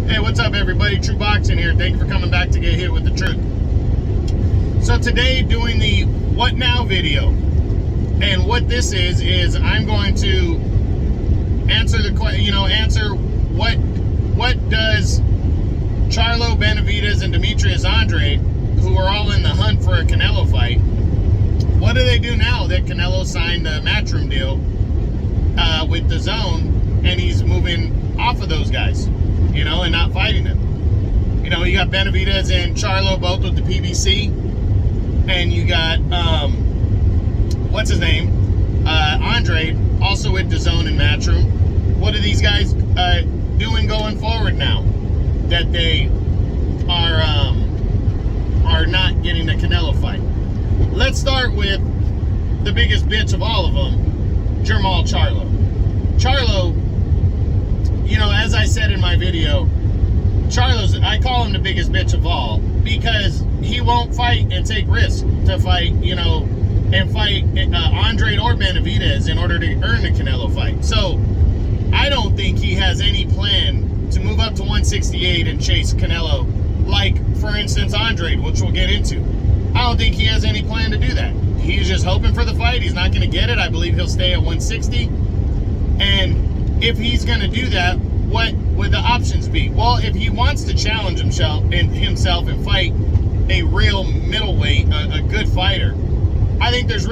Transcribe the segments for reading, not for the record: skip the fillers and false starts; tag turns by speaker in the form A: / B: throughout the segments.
A: Hey, what's up, everybody? True Boxing here. Thank you for coming back to get hit with the truth. So today, doing the What Now video, and what this is I'm going to answer the question. Answer what does Charlo, Benavidez, and Demetrius Andrade, who are all in the hunt for a Canelo fight, what do they do now that Canelo signed a Matchroom deal with the Zone, and he's moving off of those guys? And not fighting them. You got Benavidez and Charlo both with the PBC, and you got what's his name, Andrade, also with the Zone and Matchroom. What are these guys doing going forward now that they are not getting the Canelo fight? Let's start with the biggest bitch of all of them, Charlo. Charlo, as I said in my video, I call him the biggest bitch of all because he won't fight and take risks to fight, and fight Andrade or Benavidez in order to earn the Canelo fight. So I don't think he has any plan to move up to 168 and chase Canelo, like, for instance, Andrade, which we'll get into. I don't think he has any plan to do that. He's just hoping for the fight. He's not going to get it. I believe he'll stay at 160. And if he's going to do that, what would the options be? Well, if he wants to challenge himself and fight a real middleweight, a good fighter, I think there's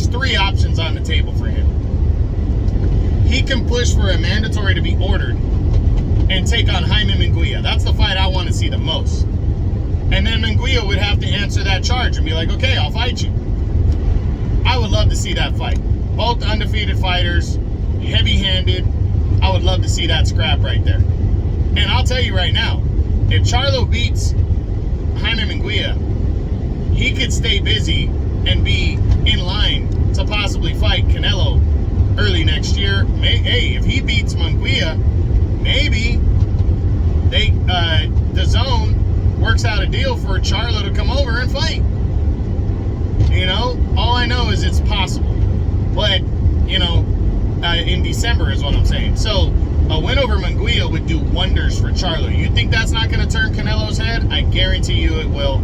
A: three options on the table for him. He can push for a mandatory to be ordered and take on Jaime Munguia. That's the fight I want to see the most. And then Munguia would have to answer that charge and be like, okay, I'll fight you. I would love to see that fight. Both undefeated fighters, heavy-handed. I would love to see that scrap right there. And I'll tell you right now, if Charlo beats Jaime Munguia, he could stay busy and be in line to possibly fight Canelo early next year. Hey, if he beats Munguia, maybe the Zone works out a deal for Charlo to come over and fight. All I know is it's possible. But, in December is what I'm saying. So a win over Munguia would do wonders for Charlo. You think that's not going to turn Canelo's head? I guarantee you it will.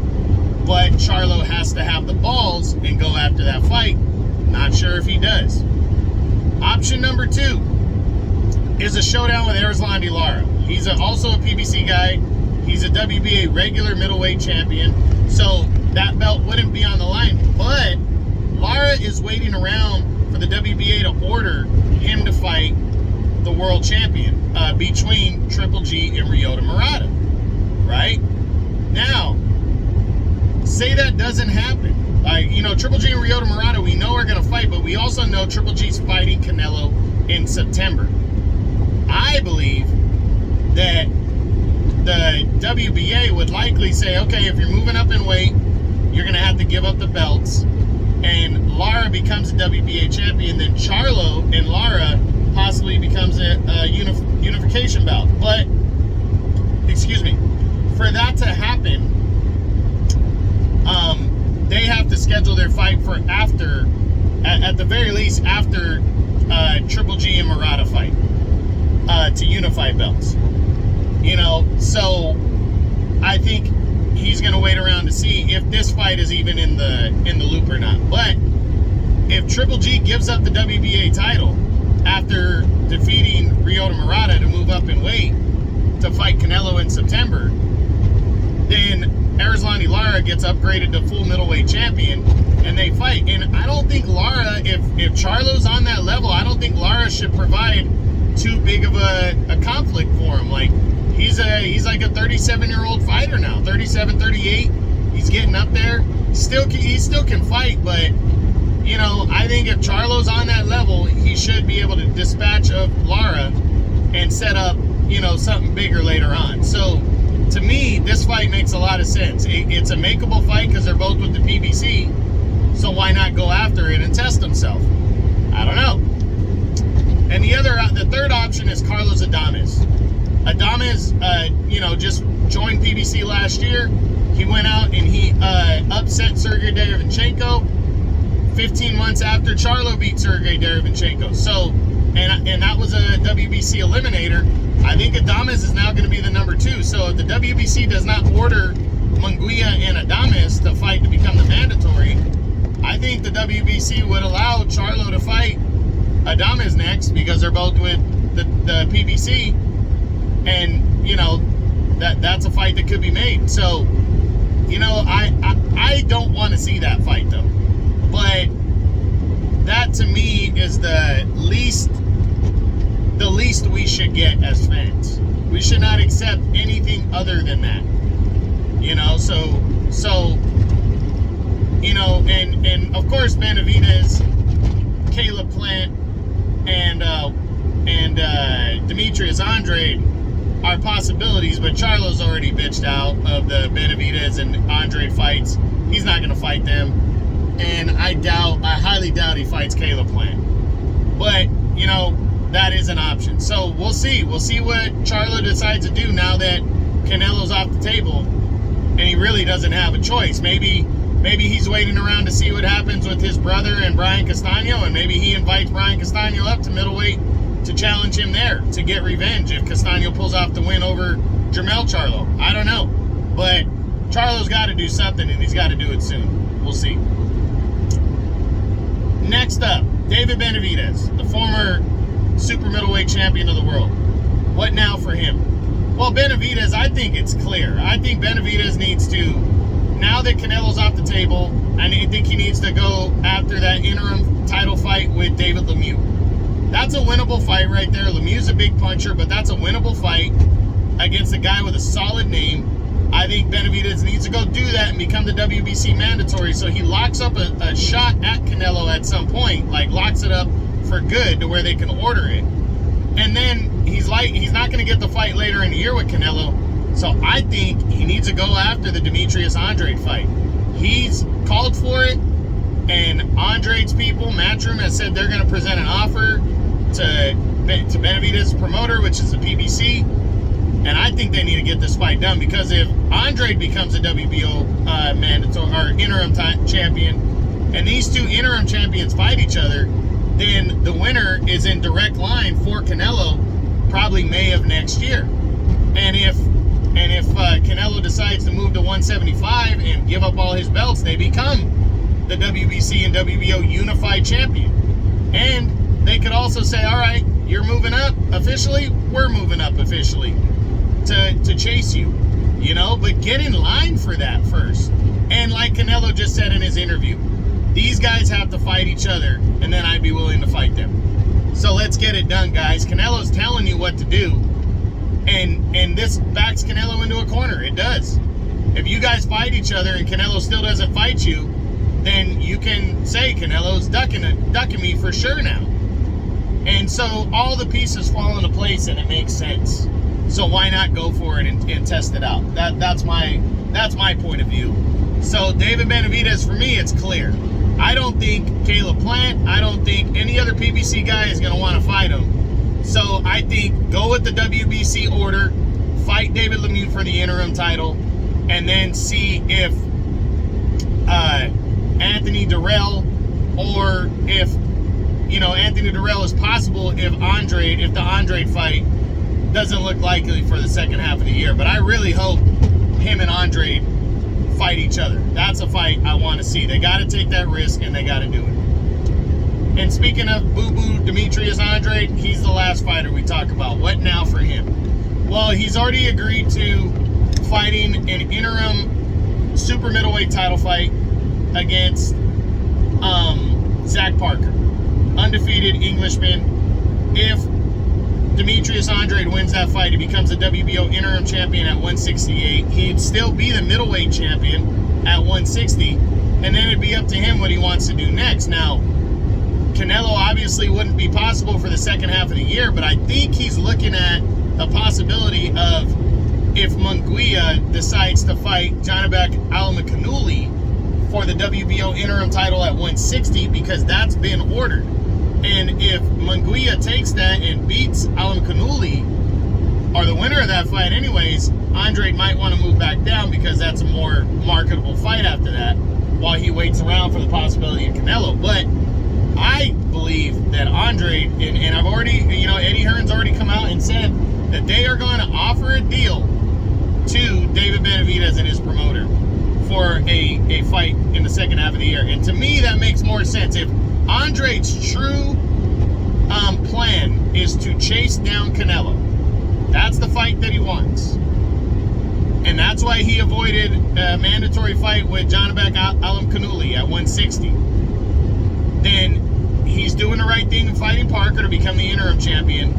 A: But Charlo has to have the balls and go after that fight. Not sure if he does. Option number 2 is a showdown with Andrade Lara. He's also a PBC guy. He's a WBA regular middleweight champion. So that belt wouldn't be on the line. But Lara is waiting around for the WBA to order him to fight the world champion between Triple G and Ryota Murata. Right? Now, say that doesn't happen. Triple G and Ryota Murata, we know are going to fight, but we also know Triple G's fighting Canelo in September. I believe that the WBA would likely say, okay, if you're moving up in weight, you're going to have to give up the belts, and Lara becomes a WBA champion, then Charlo and Lara possibly becomes a unification bout. But, for that to happen, they have to schedule their fight for at the very least, after Triple G and Murata fight to unify belts. So I think he's going to wait around to see if this fight is even in the loop or not. But if Triple G gives up the WBA title after defeating Ryota Murata to move up in weight to fight Canelo in September, then Andrade Lara gets upgraded to full middleweight champion, and they fight. And I don't think Lara, if Charlo's on that level, I don't think Lara should provide too big of a conflict for him. Like, he's like a 37-year-old fighter now, 37, 38. He's getting up there. He still can fight, but I think if Charlo's on that level, he should be able to dispatch of Lara and set up something bigger later on. So to me, this fight makes a lot of sense. It's a makeable fight because they're both with the PBC. So why not go after it and test himself? I don't know. And the third option is Carlos Adames. Adames, just joined PBC last year. He went out and he upset Sergey Derevyanchenko 15 months after Charlo beat Sergey Derevyanchenko. So and that was a WBC eliminator. I think Adames is now going to be the number 2. So if the WBC does not order Munguia and Adames to fight to become the mandatory, I think the WBC would allow Charlo to fight Adames next, because they're both with the PBC, and you know that's a fight that could be made. So you know, I don't want to see that fight though, but that to me is the least we should get as fans. We should not accept anything other than that. You know, so you know, and of course Benavidez, Caleb Plant, and Demetrius Andrade are possibilities, but Charlo's already bitched out of the Benavidez and Andrade fights. He's not going to fight them, and I highly doubt he fights Caleb Plant. But you know, that is an option. So we'll see what Charlo decides to do now that Canelo's off the table, and he really doesn't have a choice. Maybe he's waiting around to see what happens with his brother and Brian Castaño, and maybe he invites Brian Castaño up to middleweight to challenge him there to get revenge if Castaño pulls off the win over Jermell Charlo. I don't know. But Charlo's got to do something, and he's got to do it soon. We'll see. Next up, David Benavidez, the former super middleweight champion of the world. What now for him? Well, Benavidez, I think it's clear. I think Benavidez needs to, now that Canelo's off the table, I think he needs to go after that interim title fight with David Lemieux. That's a winnable fight right there. Lemieux's a big puncher, but that's a winnable fight against a guy with a solid name. I think Benavidez needs to go do that and become the WBC mandatory, so he locks up a shot at Canelo at some point, like locks it up for good to where they can order it. And then he's not going to get the fight later in the year with Canelo, so I think he needs to go after the Demetrius Andrade fight. He's called for it, and Andrade's people, Matchroom, has said they're going to present an offer to Benavidez's promoter, which is the PBC, and I think they need to get this fight done, because if Andrade becomes a WBO mandatory or interim champion, and these two interim champions fight each other, then the winner is in direct line for Canelo, probably May of next year. And if Canelo decides to move to 175 and give up all his belts, they become the WBC and WBO unified champion. And they could also say, all right, you're moving up officially, we're moving up officially to chase you, you know, but get in line for that first. And like Canelo just said in his interview, these guys have to fight each other, and then I'd be willing to fight them. So let's get it done, guys. Canelo's telling you what to do, and this backs Canelo into a corner. It does. If you guys fight each other and Canelo still doesn't fight you, then you can say Canelo's ducking me for sure now. And so all the pieces fall into place, and it makes sense. So why not go for it and test it out? That's my point of view. So David Benavidez, for me, it's clear. I don't think Caleb Plant, I don't think any other PBC guy is going to want to fight him. So I think go with the WBC order, fight David Lemieux for the interim title, and then see if Anthony Durrell, or if, you know, Anthony Durrell is possible if the Andrade fight doesn't look likely for the second half of the year. But I really hope him and Andrade fight each other. That's a fight I want to see. They got to take that risk, and they got to do it. And speaking of boo-boo Demetrius Andrade, he's the last fighter we talk about. What now for him? Well, he's already agreed to fighting an interim super middleweight title fight against Zach Parker, undefeated Englishman. If Demetrius Andrade wins that fight, he becomes the WBO interim champion at 168. He'd still be the middleweight champion at 160, and then it'd be up to him what he wants to do next. Now, Canelo obviously wouldn't be possible for the second half of the year, but I think he's looking at a possibility of, if Munguia decides to fight Janibek Alimkhanuly for the WBO interim title at 160, because that's been ordered. And if Munguia takes that and beats Alimkhanuly, or the winner of that fight anyways, Andrade might want to move back down, because that's a more marketable fight after that, while he waits around for the possibility of Canelo. But I believe that Andrade, and I've already, Eddie Hearn's already come out and said that they are going to offer a deal to David Benavidez and his promoter for a fight in the second half of the year. And to me, that makes more sense. If Andrade's true plan is to chase down Canelo, that's the fight that he wants. And that's why he avoided a mandatory fight with Janabek Alimkhanuly at 160. Then he's doing the right thing in fighting Parker to become the interim champion.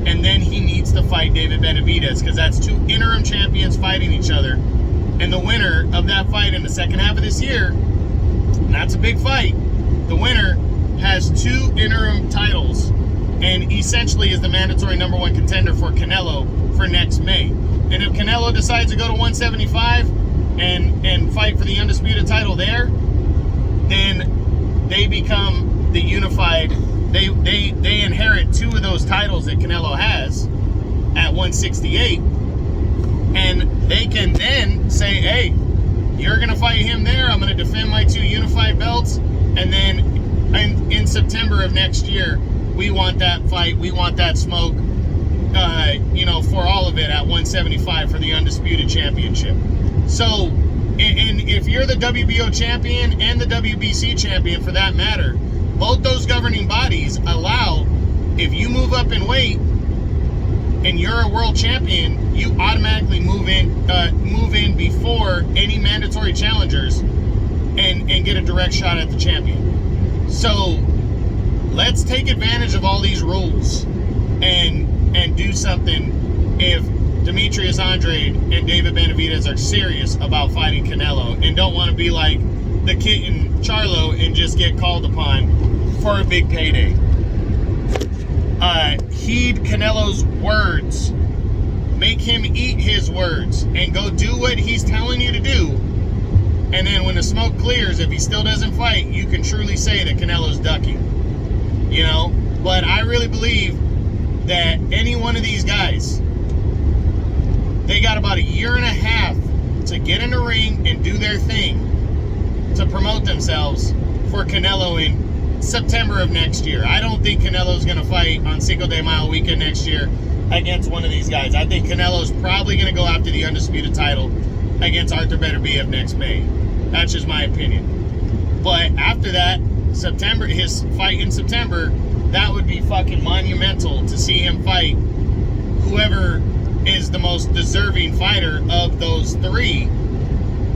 A: And then he needs to fight David Benavidez, because that's two interim champions fighting each other. And the winner of that fight in the second half of this year, and that's a big fight, the winner has two interim titles and essentially is the mandatory #1 contender for Canelo for next May. And if Canelo decides to go to 175 and fight for the undisputed title there, then they become the unified, they inherit two of those titles that Canelo has at 168, and they can then say, hey, you're going to fight him there, I'm going to defend my two unified belts, and then in September of next year, we want that fight, we want that smoke, for all of it at 175 for the undisputed championship. So, and if you're the WBO champion and the WBC champion for that matter, both those governing bodies allow, if you move up in weight and you're a world champion, you automatically move in before any mandatory challengers and get a direct shot at the champion. So let's take advantage of all these rules and do something if Demetrius Andrade and David Benavidez are serious about fighting Canelo and don't want to be like the kid in Charlo and just get called upon for a big payday. Heed Canelo's words. Make him eat his words and go do what he's telling you to do. And then when the smoke clears, if he still doesn't fight, you can truly say that Canelo's ducking. But I really believe that any one of these guys, they got about a year and a half to get in the ring and do their thing to promote themselves for Canelo in September of next year. I don't think Canelo's going to fight on Cinco de Mayo weekend next year against one of these guys. I think Canelo's probably going to go after the undisputed title against Arthur Beterbiev next May. That's just my opinion. But after that, September, his fight in September, that would be fucking monumental to see him fight whoever is the most deserving fighter of those three,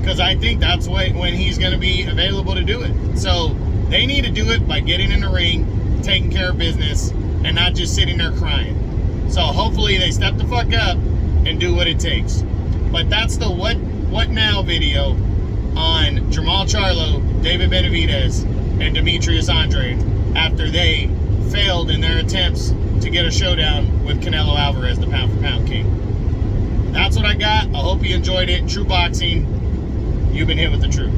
A: because I think that's when he's going to be available to do it. So they need to do it by getting in the ring, taking care of business, and not just sitting there crying. So hopefully they step the fuck up and do what it takes. But that's the what now video on Jermall Charlo, David Benavidez, and Demetrius Andrade after they failed in their attempts to get a showdown with Canelo Alvarez, the pound-for-pound king. That's what I got. I hope you enjoyed it. True Boxing, you've been hit with the truth.